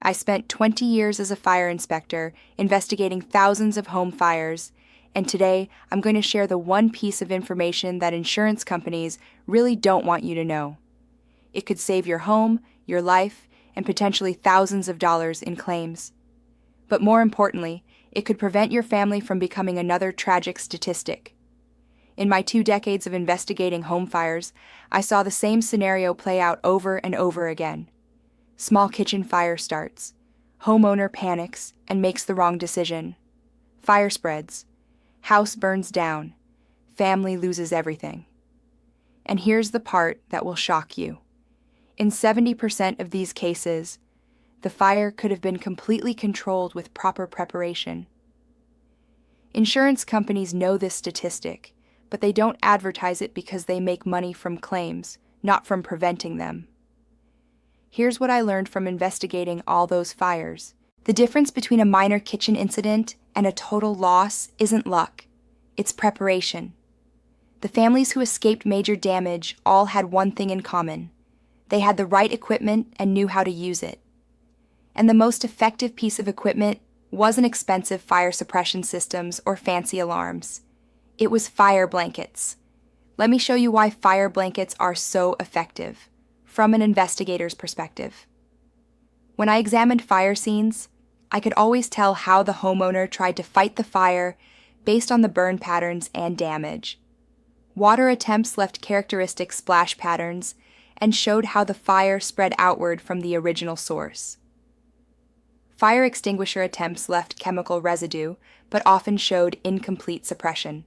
I spent 20 years as a fire inspector, investigating thousands of home fires, and today I'm going to share the one piece of information that insurance companies really don't want you to know. It could save your home, your life, and potentially thousands of dollars in claims. But more importantly, it could prevent your family from becoming another tragic statistic. In my 2 decades of investigating home fires, I saw the same scenario play out over and over again. Small kitchen fire starts. Homeowner panics and makes the wrong decision. Fire spreads. House burns down. Family loses everything. And here's the part that will shock you. In 70% of these cases, the fire could have been completely controlled with proper preparation. Insurance companies know this statistic, but they don't advertise it because they make money from claims, not from preventing them. Here's what I learned from investigating all those fires. The difference between a minor kitchen incident and a total loss isn't luck. It's preparation. The families who escaped major damage all had one thing in common. They had the right equipment and knew how to use it. And the most effective piece of equipment wasn't expensive fire suppression systems or fancy alarms. It was fire blankets. Let me show you why fire blankets are so effective, from an investigator's perspective. When I examined fire scenes, I could always tell how the homeowner tried to fight the fire based on the burn patterns and damage. Water attempts left characteristic splash patterns and showed how the fire spread outward from the original source. Fire extinguisher attempts left chemical residue, but often showed incomplete suppression.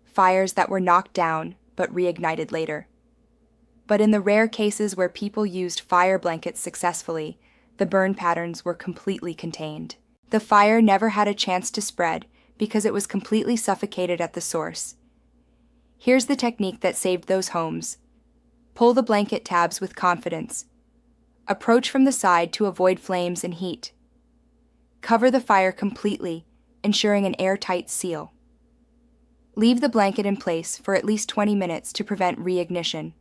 Fires that were knocked down, but reignited later. But in the rare cases where people used fire blankets successfully, the burn patterns were completely contained. The fire never had a chance to spread because it was completely suffocated at the source. Here's the technique that saved those homes. Pull the blanket tabs with confidence. Approach from the side to avoid flames and heat. Cover the fire completely, ensuring an airtight seal. Leave the blanket in place for at least 20 minutes to prevent reignition.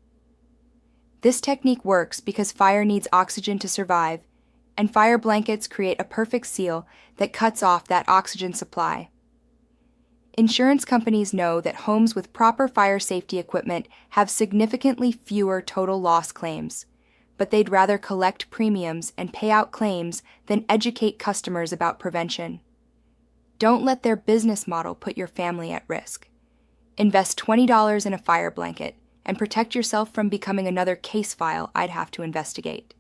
This technique works because fire needs oxygen to survive, and fire blankets create a perfect seal that cuts off that oxygen supply. Insurance companies know that homes with proper fire safety equipment have significantly fewer total loss claims, but they'd rather collect premiums and pay out claims than educate customers about prevention. Don't let their business model put your family at risk. Invest $20 in a fire blanket and protect yourself from becoming another case file I'd have to investigate.